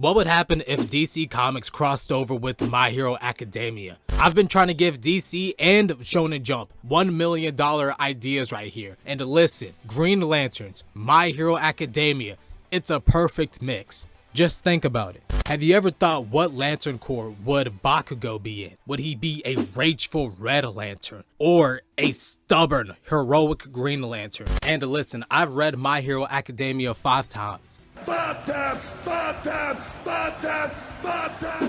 What would happen if DC Comics crossed over with My Hero Academia? I've been trying to give DC and Shonen Jump $1 million ideas right here. And listen, Green Lanterns, My Hero Academia, it's a perfect mix. Just think about it. Have you ever thought what Lantern Corps would Bakugo be in? Would he be a rageful Red Lantern or a stubborn, heroic Green Lantern? And listen, I've read My Hero Academia 5 times.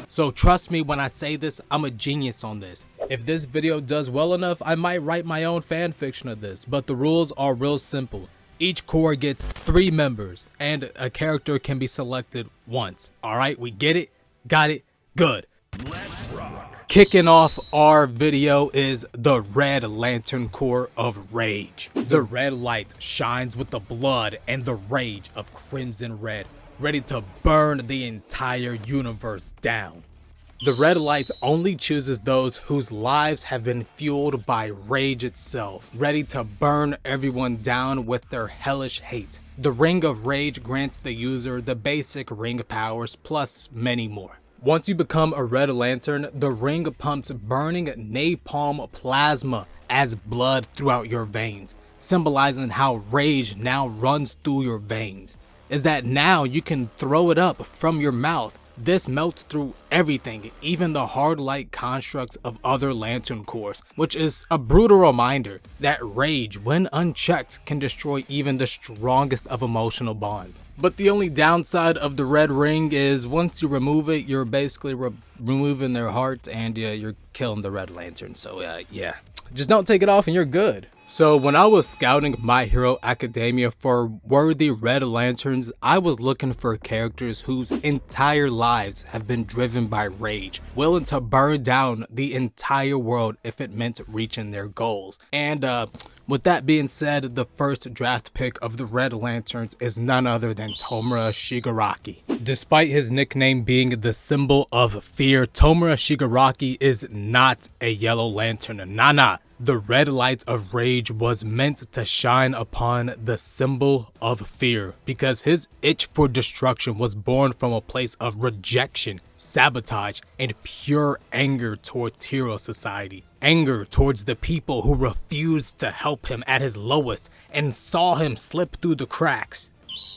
So trust me when I say this, I'm a genius on this. If this video does well enough, I might write my own fan fiction of this, but the rules are real simple. Each corps gets 3 members, and a character can be selected once. Alright, we get it? Got it? Good. Let's rock. Kicking off our video is the Red Lantern Corps of Rage. The red light shines with the blood and the rage of Crimson Red, ready to burn the entire universe down. The red light only chooses those whose lives have been fueled by rage itself, ready to burn everyone down with their hellish hate. The Ring of Rage grants the user the basic ring powers plus many more. Once you become a Red Lantern, the ring pumps burning napalm plasma as blood throughout your veins, symbolizing how rage now runs through your veins. Is that now you can throw it up from your mouth. This melts through everything, even the hard light constructs of other Lantern Corps, which is a brutal reminder that rage, when unchecked, can destroy even the strongest of emotional bonds. But the only downside of the red ring is once you remove it, you're basically removing their heart and you're killing the Red Lantern. So yeah, just don't take it off and you're good. So when I was scouting My Hero Academia for worthy Red Lanterns, I was looking for characters whose entire lives have been driven by rage, willing to burn down the entire world if it meant reaching their goals. And with that being said, the first draft pick of the Red Lanterns is none other than Tomura Shigaraki. Despite his nickname being the symbol of fear, Tomura Shigaraki is not a Yellow Lantern. Nah. The red light of rage was meant to shine upon the symbol of fear because his itch for destruction was born from a place of rejection, sabotage, and pure anger towards Hero Society. Anger towards the people who refused to help him at his lowest and saw him slip through the cracks.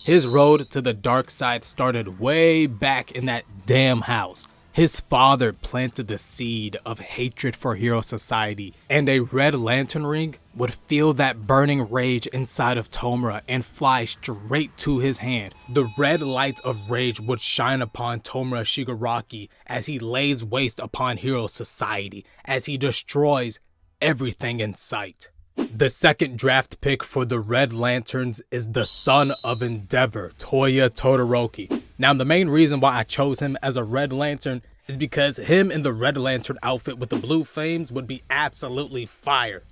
His road to the dark side started way back in that damn house. His father planted the seed of hatred for Hero Society, and a Red Lantern ring would feel that burning rage inside of Tomura and fly straight to his hand. The red light of rage would shine upon Tomura Shigaraki as he lays waste upon Hero Society, as he destroys everything in sight. The second draft pick for the Red Lanterns is the son of Endeavor, Toya Todoroki. Now, the main reason why I chose him as a Red Lantern is because him in the Red Lantern outfit with the blue flames would be absolutely fire.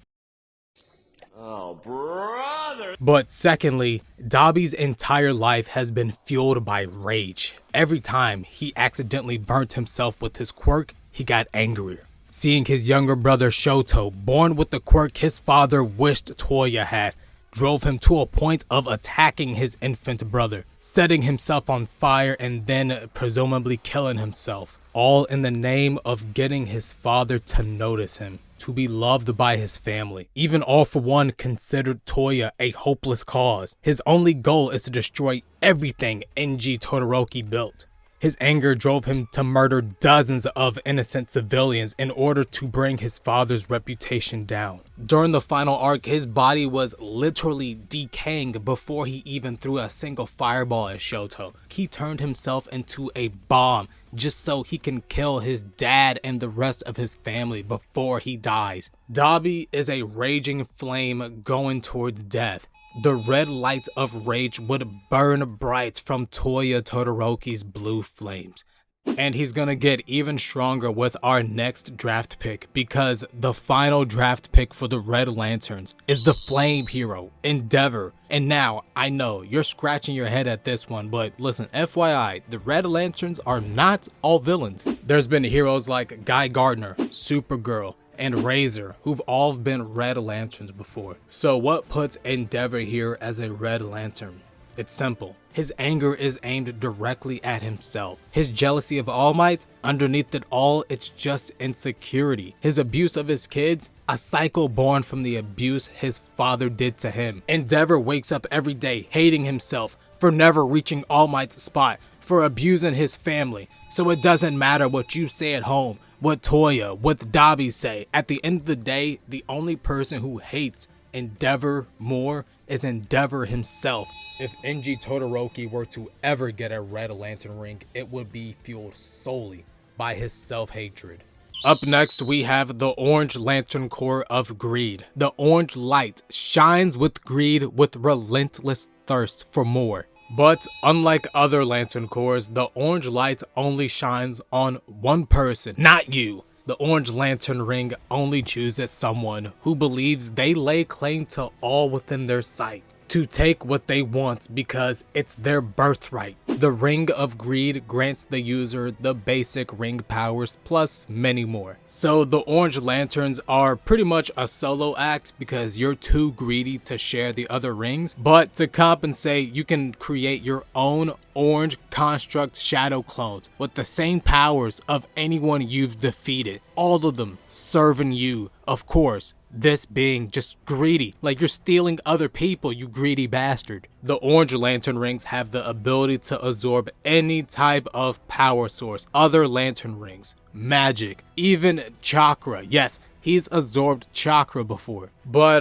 Oh, brother! But secondly, Dabi's entire life has been fueled by rage. Every time he accidentally burnt himself with his quirk, he got angrier. Seeing his younger brother Shoto, born with the quirk his father wished Toya had, drove him to a point of attacking his infant brother, setting himself on fire and then presumably killing himself, all in the name of getting his father to notice him, to be loved by his family. Even All For One considered Toya a hopeless cause. His only goal is to destroy everything NG Todoroki built. His anger drove him to murder dozens of innocent civilians in order to bring his father's reputation down. During the final arc, his body was literally decaying before he even threw a single fireball at Shoto. He turned himself into a bomb just so he can kill his dad and the rest of his family before he dies. Dabi is a raging flame going towards death. The red light of rage would burn bright from Toya Todoroki's blue flames. And he's gonna get even stronger with our next draft pick because the final draft pick for the Red Lanterns is the flame hero, Endeavor. And now, I know, you're scratching your head at this one, but listen, FYI, the Red Lanterns are not all villains. There's been heroes like Guy Gardner, Supergirl, and Razor, who've all been Red Lanterns before. So what puts Endeavor here as a Red Lantern? It's simple. His anger is aimed directly at himself. His jealousy of All Might, underneath it all, it's just insecurity. His abuse of his kids, a cycle born from the abuse his father did to him. Endeavor wakes up every day hating himself for never reaching All Might's spot, for abusing his family. So it doesn't matter what you say at home, what Toya, what Dabi say. At the end of the day, the only person who hates Endeavor more is Endeavor himself. If Enji Todoroki were to ever get a Red Lantern ring, it would be fueled solely by his self-hatred. Up next, we have the Orange Lantern Core of Greed. The orange light shines with greed, with relentless thirst for more. But unlike other Lantern Cores, the orange light only shines on one person, not you. The Orange Lantern Ring only chooses someone who believes they lay claim to all within their sight, to take what they want because it's their birthright. The Ring of Greed grants the user the basic ring powers plus many more. So the Orange Lanterns are pretty much a solo act because you're too greedy to share the other rings, but to compensate, you can create your own orange construct shadow clones with the same powers of anyone you've defeated. All of them serving you, of course. This being just greedy, like you're stealing other people, you greedy bastard. The Orange Lantern Rings have the ability to absorb any type of power source, other lantern rings, magic, even chakra. Yes, he's absorbed chakra before. But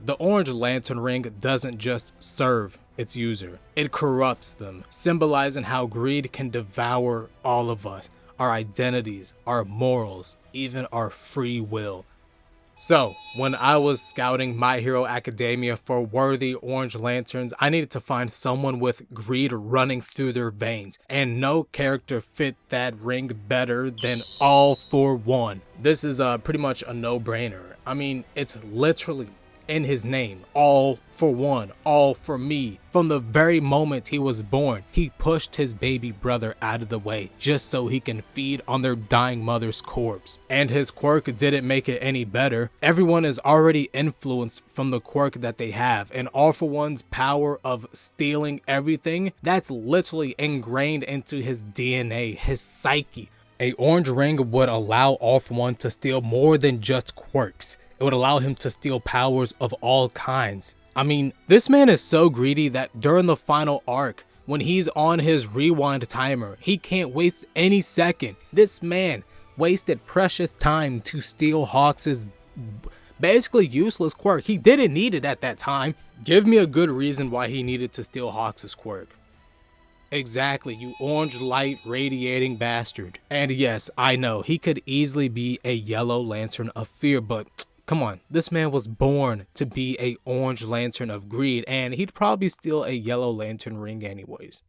the Orange Lantern Ring doesn't just serve its user, it corrupts them, symbolizing how greed can devour all of us, our identities, our morals, even our free will. So, when I was scouting My Hero Academia for worthy Orange Lanterns, I needed to find someone with greed running through their veins, and no character fit that ring better than All For One. This is pretty much a no-brainer. I mean, it's literally in his name, all for one, all for me. From the very moment he was born, he pushed his baby brother out of the way just so he can feed on their dying mother's corpse. And his quirk didn't make it any better. Everyone is already influenced from the quirk that they have, and All For One's power of stealing everything, that's literally ingrained into his DNA, his psyche. A orange ring would allow All For One to steal more than just quirks. It would allow him to steal powers of all kinds. I mean, this man is so greedy that during the final arc, when he's on his rewind timer, he can't waste any second. This man wasted precious time to steal Hawks' basically useless quirk. He didn't need it at that time. Give me a good reason why he needed to steal Hawks' quirk. Exactly, you orange light radiating bastard. And yes, I know, he could easily be a yellow lantern of fear, but come on, this man was born to be a orange lantern of greed, and he'd probably steal a yellow lantern ring anyways.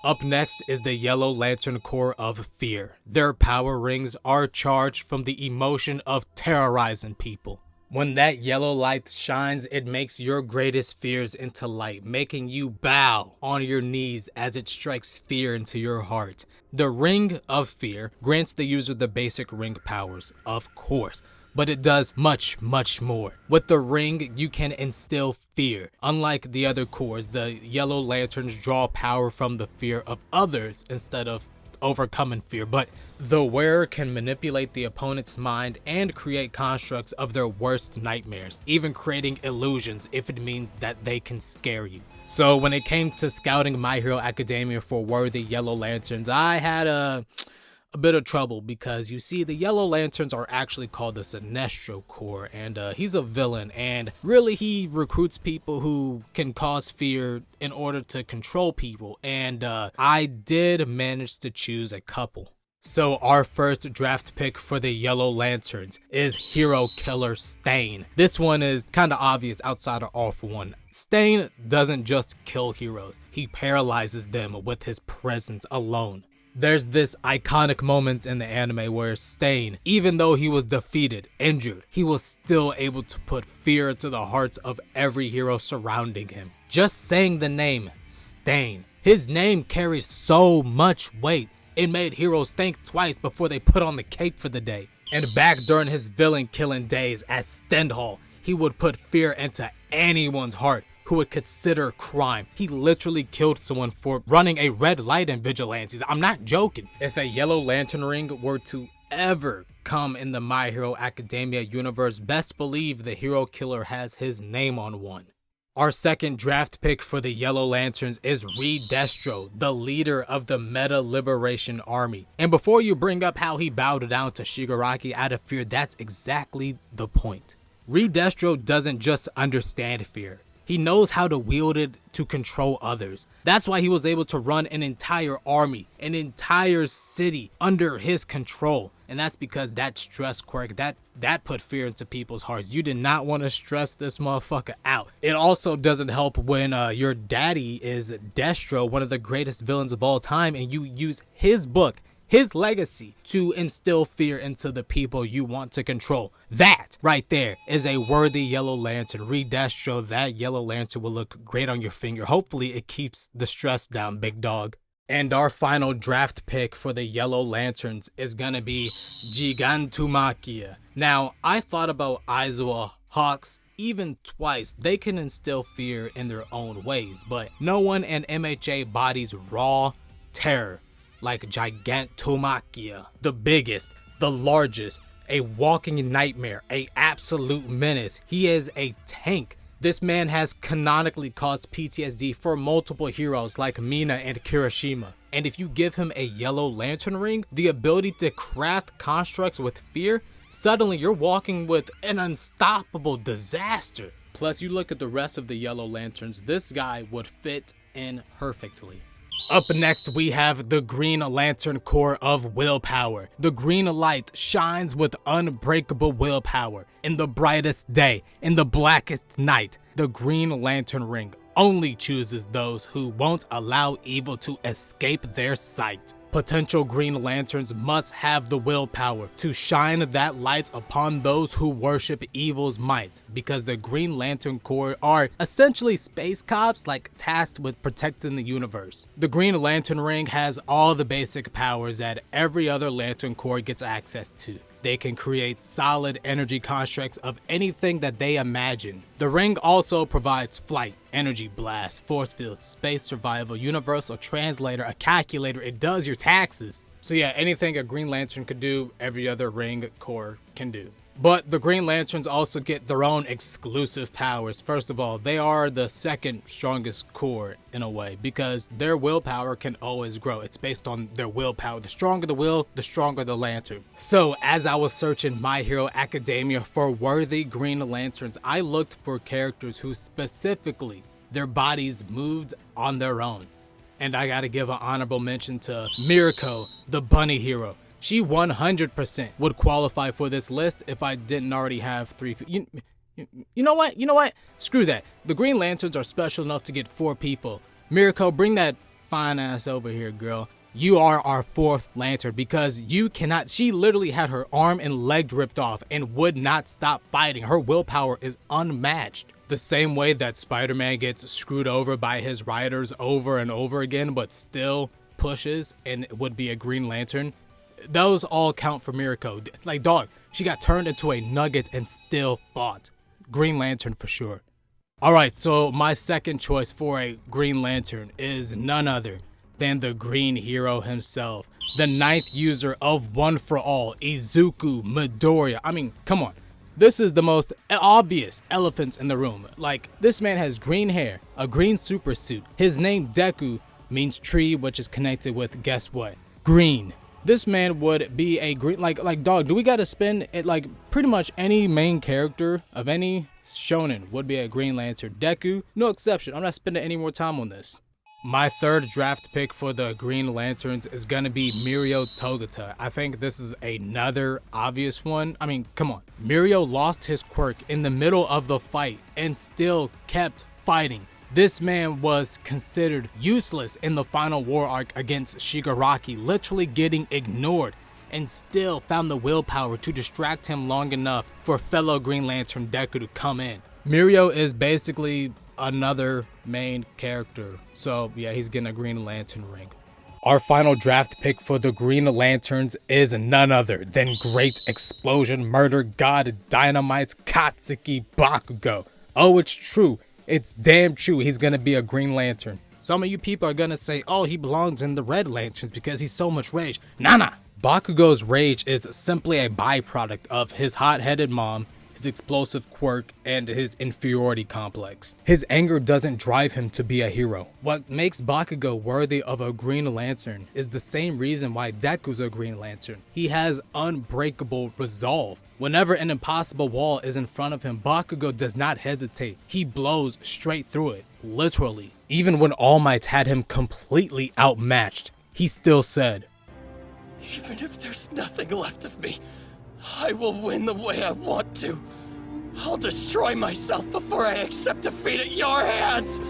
Up next is the Yellow Lantern Core of Fear. Their power rings are charged from the emotion of terrorizing people. When that yellow light shines, it makes your greatest fears into light, making you bow on your knees as it strikes fear into your heart. The Ring of Fear grants the user the basic ring powers, of course, but it does much, much more. With the ring, you can instill fear. Unlike the other cores, the Yellow Lanterns draw power from the fear of others instead of overcoming fear, but the wearer can manipulate the opponent's mind and create constructs of their worst nightmares, even creating illusions if it means that they can scare you. So when it came to scouting My Hero Academia for worthy Yellow Lanterns, I had a bit of trouble because you see the Yellow Lanterns are actually called the Sinestro Corps, and he's a villain, and really he recruits people who can cause fear in order to control people, and I did manage to choose a couple. So our first draft pick for the Yellow Lanterns is Hero Killer Stain. This one is kind of obvious outside of All For One. Stain doesn't just kill heroes, he paralyzes them with his presence alone. There's this iconic moment in the anime where Stain, even though he was defeated, injured, he was still able to put fear to the hearts of every hero surrounding him. Just saying the name, Stain. His name carries so much weight, it made heroes think twice before they put on the cape for the day. And back during his villain killing days at Stendhal, he would put fear into anyone's heart who would consider crime. He literally killed someone for running a red light in Vigilantes. I'm not joking. If a Yellow Lantern ring were to ever come in the My Hero Academia universe, best believe the hero killer has his name on one. Our second draft pick for the Yellow Lanterns is Destro, the leader of the Meta Liberation Army. And before you bring up how he bowed down to Shigaraki out of fear, that's exactly the point. Destro doesn't just understand fear. He knows how to wield it to control others. That's why he was able to run an entire army, an entire city under his control. And that's because that stress quirk, that put fear into people's hearts. You did not want to stress this motherfucker out. It also doesn't help when your daddy is Destro, one of the greatest villains of all time, and you use his book, his legacy, to instill fear into the people you want to control. That right there is a worthy Yellow Lantern. Destro, that Yellow Lantern will look great on your finger. Hopefully it keeps the stress down, big dog. And our final draft pick for the Yellow Lanterns is gonna be Gigantomachia. Now, I thought about Aizawa, Hawks, even twice. They can instill fear in their own ways, but no one in MHA bodies raw terror like Gigantomachia. The biggest, the largest, a walking nightmare, a absolute menace. He is a tank. This man has canonically caused PTSD for multiple heroes like Mina and Kirishima. And if you give him a Yellow Lantern ring, the ability to craft constructs with fear, suddenly you're walking with an unstoppable disaster. Plus, you look at the rest of the Yellow Lanterns, this guy would fit in perfectly. Up next, we have the Green Lantern Corps of Willpower. The green light shines with unbreakable willpower. In the brightest day, in the blackest night, the Green Lantern Ring only chooses those who won't allow evil to escape their sight. Potential Green Lanterns must have the willpower to shine that light upon those who worship evil's might, because the Green Lantern Corps are essentially space cops, like tasked with protecting the universe. The Green Lantern Ring has all the basic powers that every other Lantern Corps gets access to. They can create solid energy constructs of anything that they imagine. The ring also provides flight, energy blast, force field, space survival, universal translator, a calculator. It does your taxes. So yeah, anything a Green Lantern could do, every other ring core can do. But the Green Lanterns also get their own exclusive powers. First of all, they are the second strongest core in a way, because their willpower can always grow. It's based on their willpower. The stronger the will, the stronger the lantern. So as I was searching My Hero Academia for worthy Green Lanterns, I looked for characters who specifically their bodies moved on their own. And I gotta give an honorable mention to Mirko, the bunny hero. She 100% would qualify for this list if I didn't already have 3 people. You know what? You know what? Screw that. The Green Lanterns are special enough to get 4 people. Mirko, bring that fine ass over here, girl. You are our 4th lantern, because you cannot. She literally had her arm and leg ripped off and would not stop fighting. Her willpower is unmatched. The same way that Spider-Man gets screwed over by his riders over and over again, but still pushes and would be a Green Lantern. Those all count for Mirko. Like, dog, she got turned into a nugget and still fought. Green Lantern for sure. Alright, so my second choice for a Green Lantern is none other than the Green Hero himself. The 9th user of One for All, Izuku Midoriya. I mean, come on. This is the most obvious elephant in the room. Like, this man has green hair, a green super suit. His name Deku means tree, which is connected with, guess what? Green. This man would be a green, like dog, do we gotta spend it? Like, pretty much any main character of any shonen would be a Green Lantern. Deku, no exception. I'm not spending any more time on this. My third draft pick for the Green Lanterns is gonna be Himiko Toga. I think this is another obvious one. I mean, come on. Mirio lost his quirk in the middle of the fight and still kept fighting. This man was considered useless in the final war arc against Shigaraki, literally getting ignored, and still found the willpower to distract him long enough for fellow Green Lantern Deku to come in. Mirio is basically another main character, so yeah, he's getting a Green Lantern ring. Our final draft pick for the Green Lanterns is none other than Great Explosion Murder God Dynamite's Katsuki Bakugo. Oh, it's true. It's damn true he's gonna be a Green Lantern. Some of you people are gonna say, oh, he belongs in the Red Lanterns because he's so much rage. Nah. Bakugo's rage is simply a byproduct of his hot-headed mom, his explosive quirk, and his inferiority complex. His anger doesn't drive him to be a hero. What makes Bakugo worthy of a Green Lantern is the same reason why Deku's a Green Lantern. He has unbreakable resolve. Whenever an impossible wall is in front of him, Bakugo does not hesitate. He blows straight through it, literally. Even when All Might had him completely outmatched, he still said, "Even if there's nothing left of me, I will win the way I want to. I'll destroy myself before I accept defeat at your hands."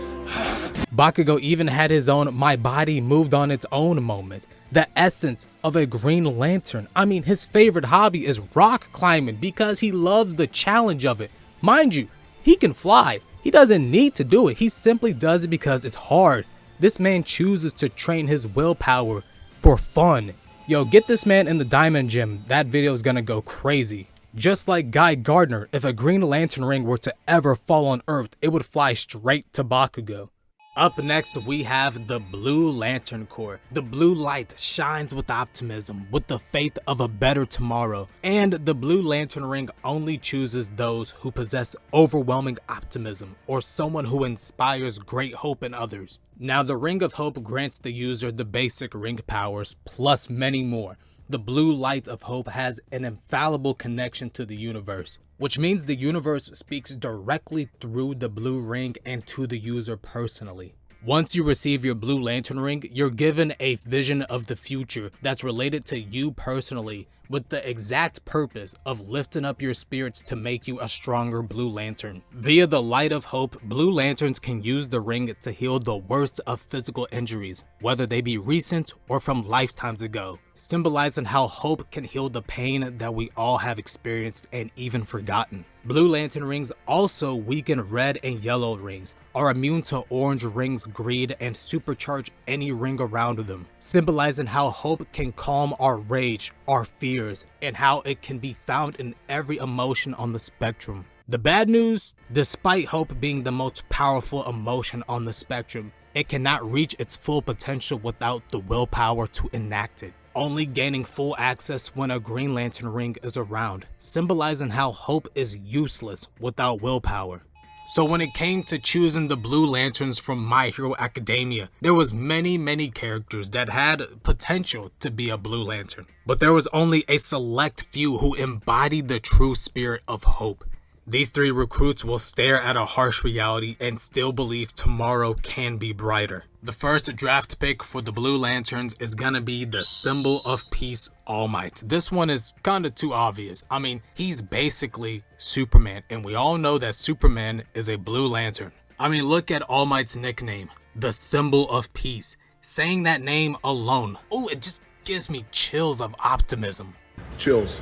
Bakugo even had his own "my body moved on its own" moment. The essence of a Green Lantern. I mean, his favorite hobby is rock climbing because he loves the challenge of it. Mind you, he can fly. He doesn't need to do it. He simply does it because it's hard. This man chooses to train his willpower for fun. Yo, get this man in the Diamond Gym. That video is gonna go crazy. Just like Guy Gardner, if a Green Lantern ring were to ever fall on Earth, it would fly straight to Bakugo. Up next, we have the Blue Lantern Corps. The blue light shines with optimism, with the faith of a better tomorrow. And the Blue Lantern ring only chooses those who possess overwhelming optimism, or someone who inspires great hope in others. Now, the Ring of Hope grants the user the basic ring powers, plus many more. The blue light of hope has an infallible connection to the universe, which means the universe speaks directly through the blue ring and to the user personally. Once you receive your Blue Lantern ring, you're given a vision of the future that's related to you personally, with the exact purpose of lifting up your spirits to make you a stronger Blue Lantern. Via the light of hope, Blue Lanterns can use the ring to heal the worst of physical injuries, whether they be recent or from lifetimes ago, symbolizing how hope can heal the pain that we all have experienced and even forgotten. Blue Lantern rings also weaken red and yellow rings, are immune to orange rings' greed, and supercharge any ring around them, symbolizing how hope can calm our rage, our fears, and how it can be found in every emotion on the spectrum. The bad news, despite hope being the most powerful emotion on the spectrum, it cannot reach its full potential without the willpower to enact it, only gaining full access when a Green Lantern ring is around, symbolizing how hope is useless without willpower. So when it came to choosing the Blue Lanterns from My Hero Academia, there was many characters that had potential to be a Blue Lantern, but there was only a select few who embodied the true spirit of hope. These three recruits will stare at a harsh reality and still believe tomorrow can be brighter. The first draft pick for the Blue Lanterns is gonna be the symbol of peace, All Might. This one is kinda too obvious. I mean, he's basically Superman, and we all know that Superman is a Blue Lantern. I mean, look at All Might's nickname, the symbol of peace. Saying that name alone, oh, it just gives me chills of optimism. Chills.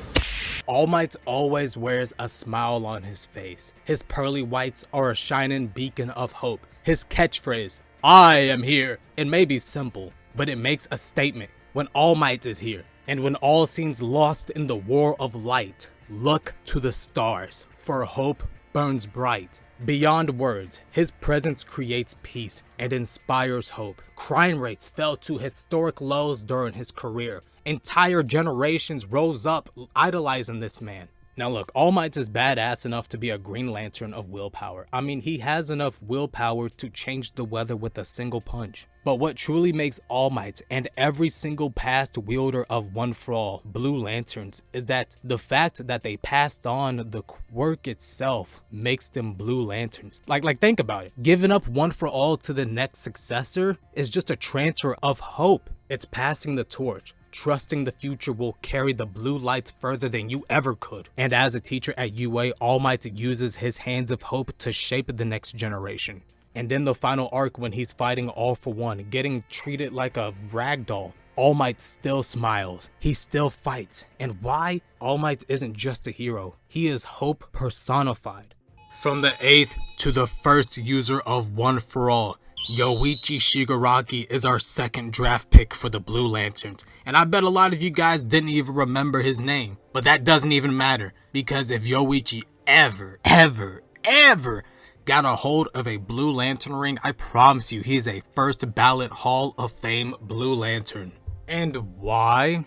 All Might always wears a smile on his face. His pearly whites are a shining beacon of hope. His catchphrase, "I am here," it may be simple, but it makes a statement. When All Might is here, and when all seems lost in the war of light, look to the stars, for hope burns bright. Beyond words, his presence creates peace and inspires hope. Crime rates fell to historic lows during his career. Entire generations rose up idolizing this man. Now look, All Might is badass enough to be a Green Lantern of willpower. I mean, he has enough willpower to change the weather with a single punch. But what truly makes All Might and every single past wielder of One for All Blue Lanterns is that the fact that they passed on the quirk itself makes them Blue Lanterns. Like think about it. Giving up One for All to the next successor is just a transfer of hope. It's passing the torch. Trusting the future will carry the blue lights further than you ever could. And as a teacher at UA, All Might uses his hands of hope to shape the next generation. And in the final arc, when he's fighting All for One, getting treated like a ragdoll, All Might still smiles. He still fights. And why? All Might isn't just a hero. He is hope personified. From the 8th to the first user of One for All, Yoichi Shigaraki is our second draft pick for the Blue Lanterns, and I bet a lot of you guys didn't even remember his name, but that doesn't even matter, because if Yoichi ever got a hold of a Blue Lantern ring, I promise you he is a first ballot Hall of Fame Blue Lantern. And why?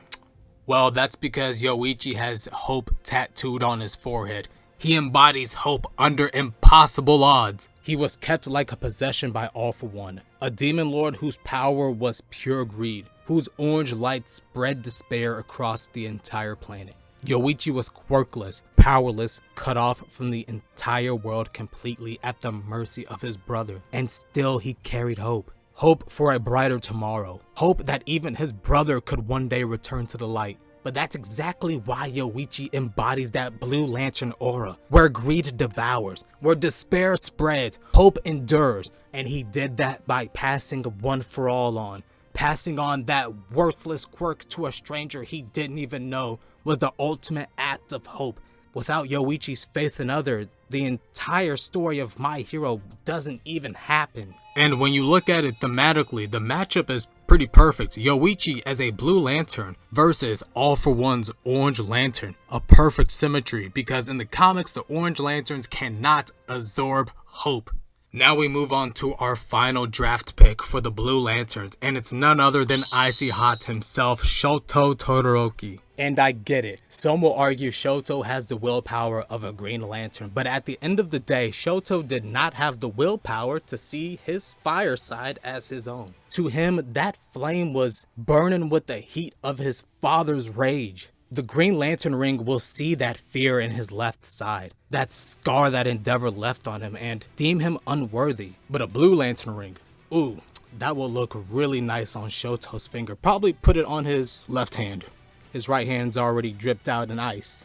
Well, that's because Yoichi has hope tattooed on his forehead. He embodies hope under impossible odds. He was kept like a possession by All For One, a demon lord whose power was pure greed, whose orange light spread despair across the entire planet. Yoichi was quirkless, powerless, cut off from the entire world completely at the mercy of his brother, and still he carried hope. Hope for a brighter tomorrow. Hope that even his brother could one day return to the light. But that's exactly why Yoichi embodies that Blue Lantern aura, where greed devours, where despair spreads, hope endures, and he did that by passing One For All on. Passing on that worthless quirk to a stranger he didn't even know was the ultimate act of hope. Without Yoichi's faith in others, the entire story of My Hero doesn't even happen. And when you look at it thematically, the matchup is pretty perfect. Yoichi as a Blue Lantern versus All For One's Orange Lantern. A perfect symmetry, because in the comics the Orange Lanterns cannot absorb hope. Now we move on to our final draft pick for the Blue Lanterns, and it's none other than Icy Hot himself, Shoto Todoroki. And I get it, some will argue Shoto has the willpower of a Green Lantern, but at the end of the day, Shoto did not have the willpower to see his fire side as his own. To him, that flame was burning with the heat of his father's rage. The Green Lantern ring will see that fear in his left side, that scar that Endeavor left on him, and deem him unworthy. But a Blue Lantern ring, ooh, that will look really nice on Shoto's finger. Probably put it on his left hand. His right hand's already dripped out in ice.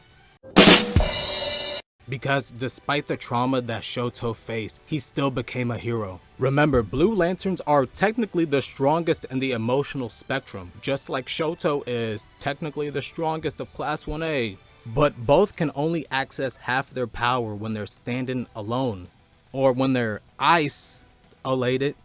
Because despite the trauma that Shoto faced, he still became a hero. Remember, Blue Lanterns are technically the strongest in the emotional spectrum, just like Shoto is technically the strongest of Class 1A. But both can only access half their power when they're standing alone, or when they're isolated.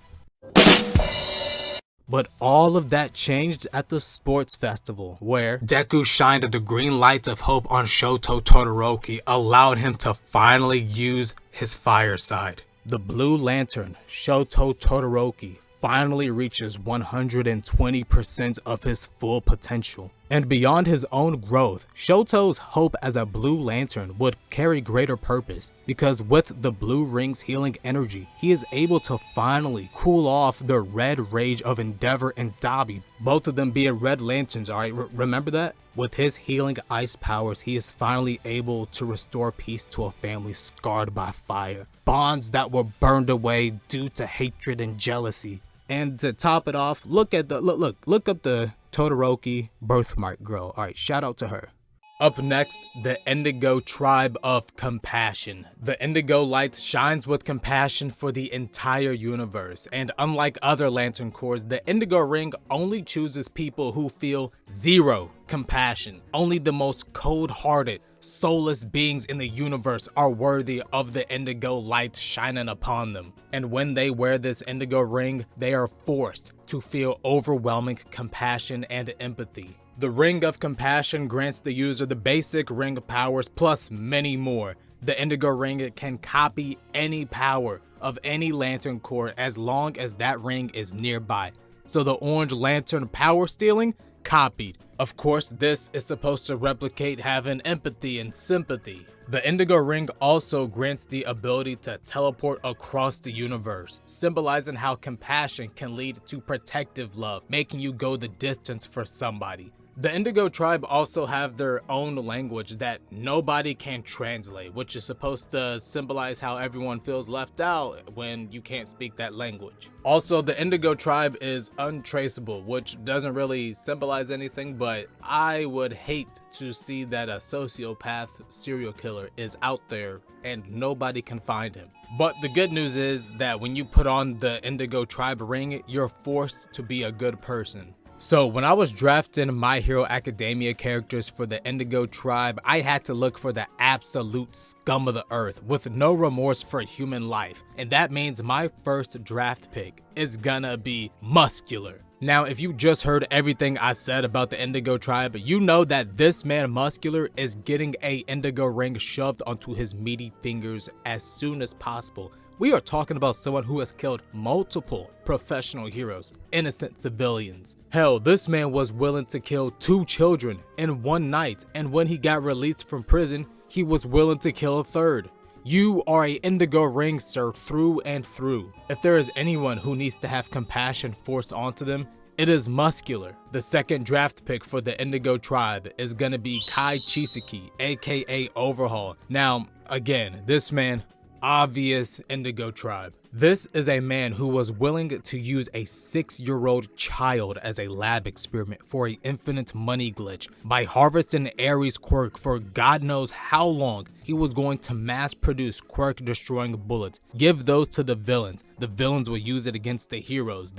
But all of that changed at the sports festival, where Deku shined the green lights of hope on Shoto Todoroki, allowed him to finally use his fire side. The Blue Lantern, Shoto Todoroki, finally reaches 120% of his full potential. And beyond his own growth, Shoto's hope as a Blue Lantern would carry greater purpose, because with the blue ring's healing energy, he is able to finally cool off the red rage of Endeavor and Dabi, both of them being Red Lanterns, alright, remember that? With his healing ice powers, he is finally able to restore peace to a family scarred by fire, bonds that were burned away due to hatred and jealousy. And to top it off, look up the Todoroki birthmark girl. Alright, shout out to her. Up next, the Indigo Tribe of Compassion. The Indigo light shines with compassion for the entire universe, and unlike other Lantern Corps, the Indigo Ring only chooses people who feel zero compassion. Only the most cold-hearted, soulless beings in the universe are worthy of the Indigo light shining upon them. And when they wear this Indigo Ring, they are forced to feel overwhelming compassion and empathy. The Ring of Compassion grants the user the basic ring powers plus many more. The Indigo Ring can copy any power of any Lantern Corps as long as that ring is nearby. So the Orange Lantern power stealing? Copied. Of course, this is supposed to replicate having empathy and sympathy. The Indigo Ring also grants the ability to teleport across the universe, symbolizing how compassion can lead to protective love, making you go the distance for somebody. The Indigo Tribe also have their own language that nobody can translate, which is supposed to symbolize how everyone feels left out when you can't speak that language. Also, the Indigo Tribe is untraceable, which doesn't really symbolize anything, but I would hate to see that a sociopath serial killer is out there and nobody can find him. But the good news is that when you put on the Indigo Tribe ring, you're forced to be a good person. So when I was drafting My Hero Academia characters for the Indigo Tribe, I had to look for the absolute scum of the earth with no remorse for human life. And that means my first draft pick is gonna be Muscular. Now, if you just heard everything I said about the Indigo Tribe, you know that this man Muscular is getting a Indigo ring shoved onto his meaty fingers as soon as possible. We are talking about someone who has killed multiple professional heroes, innocent civilians. Hell, this man was willing to kill 2 children in one night, and when he got released from prison, he was willing to kill a 3rd. You are a Indigo ring, sir, through and through. If there is anyone who needs to have compassion forced onto them, it is Muscular. The second draft pick for the Indigo tribe is gonna be Kai Chisaki, aka Overhaul. Now, again, this man, obvious Indigo tribe. This is a man who was willing to use a 6-year-old child as a lab experiment for an infinite money glitch. By harvesting Ares' quirk for God knows how long, he was going to mass produce quirk destroying bullets, give those to the villains will use it against the heroes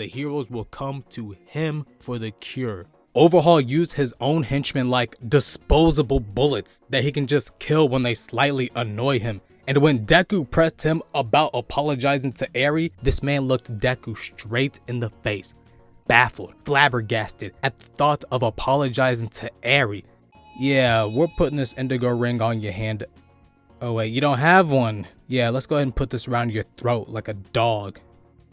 will come to him for the cure. Overhaul used his own henchmen like disposable bullets that he can just kill when they slightly annoy him. And when Deku pressed him about apologizing to Eri, this man looked Deku straight in the face, baffled, flabbergasted at the thought of apologizing to Eri. Yeah, we're putting this Indigo ring on your hand. Oh wait, you don't have one. Yeah, let's go ahead and put this around your throat like a dog.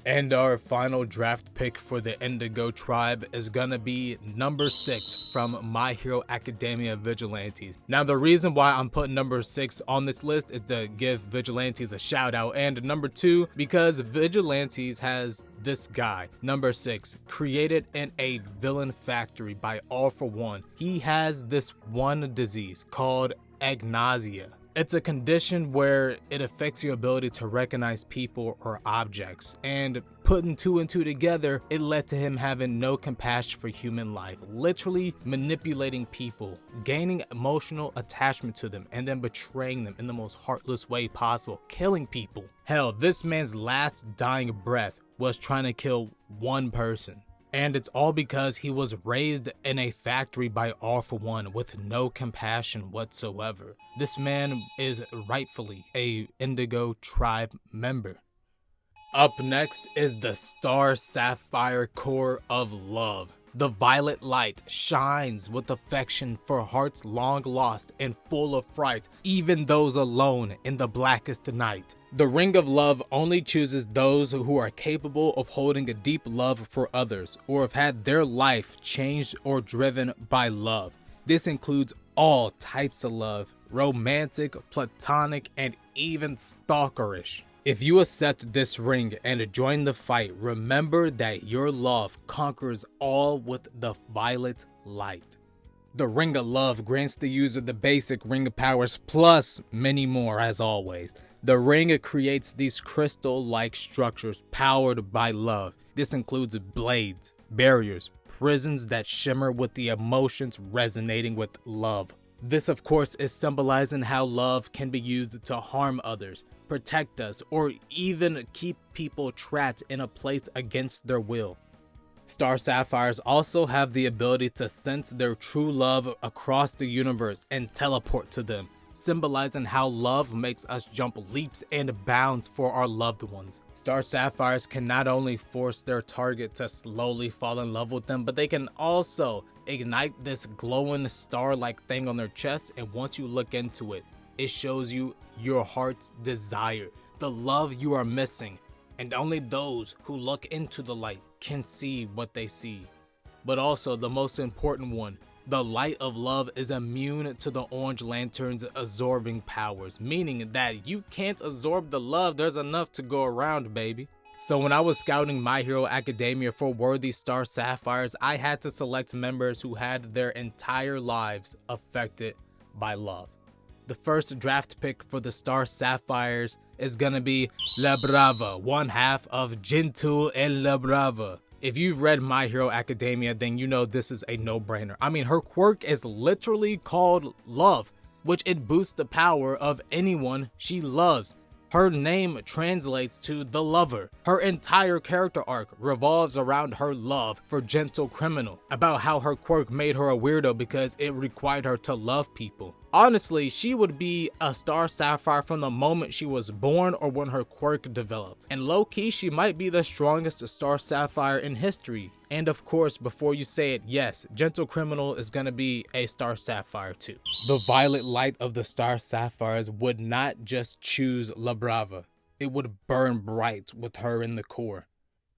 And our final draft pick for the Indigo tribe is gonna be number 6 from My Hero Academia Vigilantes. Now the reason why I'm putting number 6 on this list is to give Vigilantes a shout out, and number 2 because Vigilantes has this guy, number 6, created in a villain factory by All For One. He has this one disease called agnosia. It's a condition where it affects your ability to recognize people or objects, and putting 2 and 2 together, it led to him having no compassion for human life, literally manipulating people, gaining emotional attachment to them, and then betraying them in the most heartless way possible, killing people. Hell, this man's last dying breath was trying to kill one person. And it's all because he was raised in a factory by All For One with no compassion whatsoever. This man is rightfully a Indigo tribe member. Up next is the Star Sapphire core of love. The violet light shines with affection for hearts long lost and full of fright, even those alone in the blackest night. The ring of love only chooses those who are capable of holding a deep love for others, or have had their life changed or driven by love. This includes all types of love, romantic, platonic, and even stalkerish. If you accept this ring and join the fight, remember that your love conquers all with the violet light. The Ring of Love grants the user the basic ring of powers plus many more as always. The ring creates these crystal-like structures powered by love. This includes blades, barriers, prisons that shimmer with the emotions resonating with love. This of course is symbolizing how love can be used to harm others, protect us, or even keep people trapped in a place against their will. Star Sapphires also have the ability to sense their true love across the universe and teleport to them, symbolizing how love makes us jump leaps and bounds for our loved ones. Star Sapphires can not only force their target to slowly fall in love with them, but they can also ignite this glowing star-like thing on their chest, and once you look into it, it shows you your heart's desire, the love you are missing, and only those who look into the light can see what they see. But also the most important one, the light of love is immune to the Orange Lantern's absorbing powers, meaning that you can't absorb the love, there's enough to go around, baby. So when I was scouting My Hero Academia for worthy Star Sapphires, I had to select members who had their entire lives affected by love. The first draft pick for the Star Sapphires is gonna be La Brava, one half of Gentle and La Brava. If you've read My Hero Academia, then you know this is a no-brainer. I mean, her quirk is literally called Love, which it boosts the power of anyone she loves. Her name translates to the lover. Her entire character arc revolves around her love for Gentle Criminal, about how her quirk made her a weirdo because it required her to love people. Honestly, she would be a Star Sapphire from the moment she was born or when her quirk developed. And low-key, she might be the strongest Star Sapphire in history. And of course, before you say it, yes, Gentle Criminal is gonna be a Star Sapphire too. The violet light of the Star Sapphires would not just choose La Brava. it would burn bright with her in the core.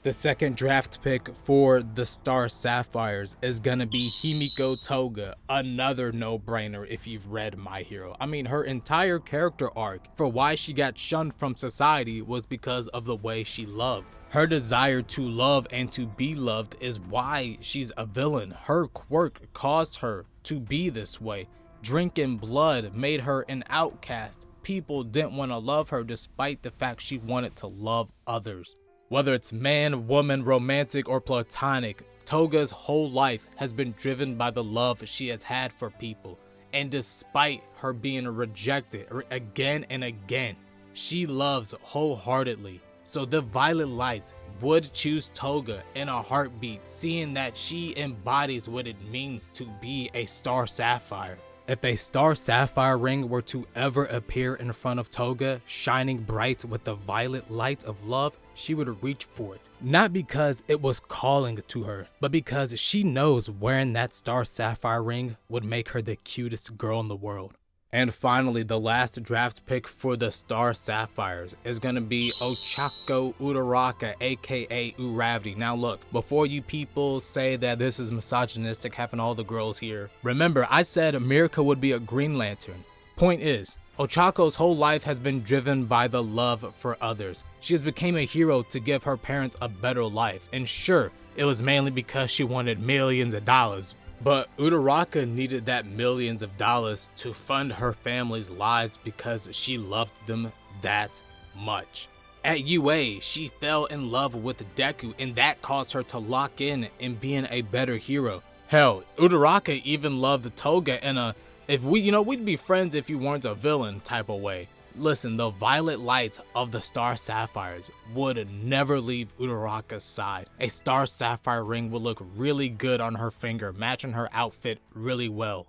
The second draft pick for the Star Sapphires is gonna be Himiko Toga, another no-brainer if you've read My Hero. I mean, her entire character arc for why she got shunned from society was because of the way she loved. Her desire to love and to be loved is why she's a villain. Her quirk caused her to be this way. Drinking blood made her an outcast. People didn't want to love her despite the fact she wanted to love others. Whether it's man, woman, romantic, or platonic, Toga's whole life has been driven by the love she has had for people. And despite her being rejected again and again, she loves wholeheartedly. So the Violet Light would choose Toga in a heartbeat, seeing that she embodies what it means to be a Star Sapphire. If a Star Sapphire ring were to ever appear in front of Toga, shining bright with the violet light of love, she would reach for it. Not because it was calling to her, but because she knows wearing that Star Sapphire ring would make her the cutest girl in the world. And finally, the last draft pick for the Star Sapphires is going to be Ochako Uraraka, aka Uravity. Now look, before you people say that this is misogynistic having all the girls here, remember I said Mirka would be a Green Lantern. Point is, Ochako's whole life has been driven by the love for others. She has become a hero to give her parents a better life, and sure, it was mainly because she wanted millions of dollars. But Uraraka needed that millions of dollars to fund her family's lives because she loved them that much. At UA, she fell in love with Deku, and that caused her to lock in being a better hero. Hell, Uraraka even loved Toga in a we'd be friends if you weren't a villain type of way. Listen, the violet light of the Star Sapphires would never leave Uraraka's side. A Star Sapphire ring would look really good on her finger, matching her outfit really well.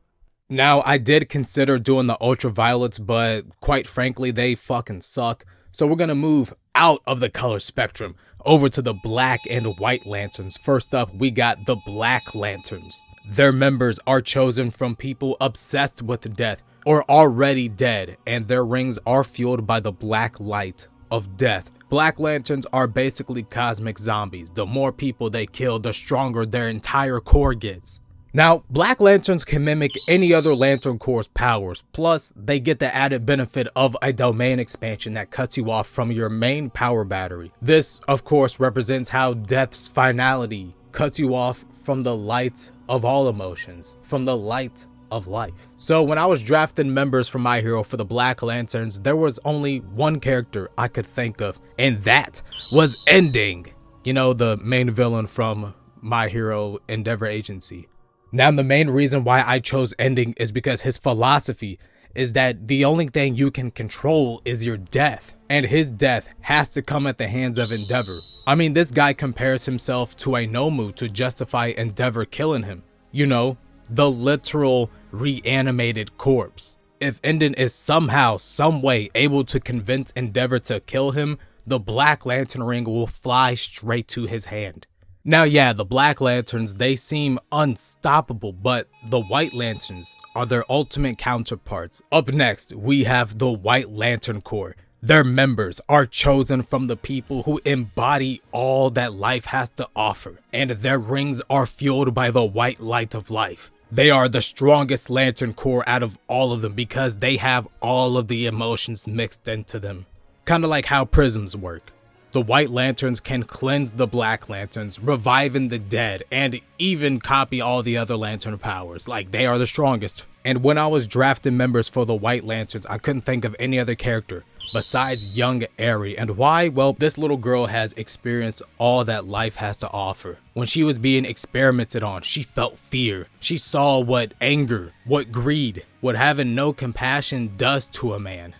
Now, I did consider doing the ultraviolets, but quite frankly, they fucking suck. So we're gonna move out of the color spectrum over to the black and white lanterns. First up, we got the Black Lanterns. Their members are chosen from people obsessed with death or already dead, and their rings are fueled by the black light of death. Black Lanterns are basically cosmic zombies. The more people they kill, the stronger their entire core gets. Now, Black Lanterns can mimic any other Lantern Corps' powers, plus they get the added benefit of a domain expansion that cuts you off from your main power battery. This, of course, represents how death's finality cuts you off from the light of all emotions, from the light of life. So when I was drafting members for My Hero for the Black Lanterns, there was only one character I could think of, and that was Ending. You know, the main villain from My Hero Endeavor Agency. Now, the main reason why I chose Ending is because his philosophy is that the only thing you can control is your death, and his death has to come at the hands of Endeavor. I mean, this guy compares himself to a Nomu to justify Endeavor killing him. You know, the literal reanimated corpse. If Ending is somehow, some way able to convince Endeavor to kill him, the Black Lantern ring will fly straight to his hand. Now, yeah, the Black Lanterns, they seem unstoppable, but the White Lanterns are their ultimate counterparts. Up next, we have the White Lantern Corps. Their members are chosen from the people who embody all that life has to offer, and their rings are fueled by the white light of life. They are the strongest Lantern Corps out of all of them because they have all of the emotions mixed into them. Kind of like how prisms work. The White Lanterns can cleanse the Black Lanterns, reviving the dead, and even copy all the other Lantern powers. Like, they are the strongest. And when I was drafting members for the White Lanterns, I couldn't think of any other character besides young Eri. And why? Well, this little girl has experienced all that life has to offer. When she was being experimented on, she felt fear. She saw what anger, what greed, what having no compassion does to a man.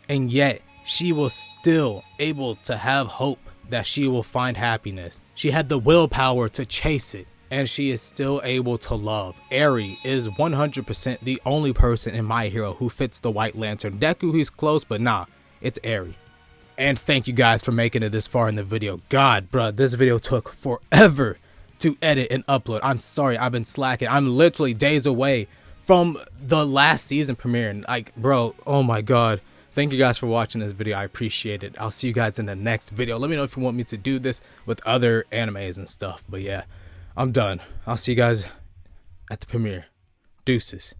And yet, she was still able to have hope that she will find happiness. She had the willpower to chase it, and she is still able to love. Eri is 100% the only person in My Hero who fits the White Lantern. Deku, he's close, but nah, it's Eri. And thank you guys for making it this far in the video. God, bruh, this video took forever to edit and upload. I'm sorry, I've been slacking. I'm literally days away from the last season premiering. Like, bro, oh my God. Thank you guys for watching this video. I appreciate it. I'll see you guys in the next video. Let me know if you want me to do this with other animes and stuff. But yeah, I'm done. I'll see you guys at the premiere. Deuces.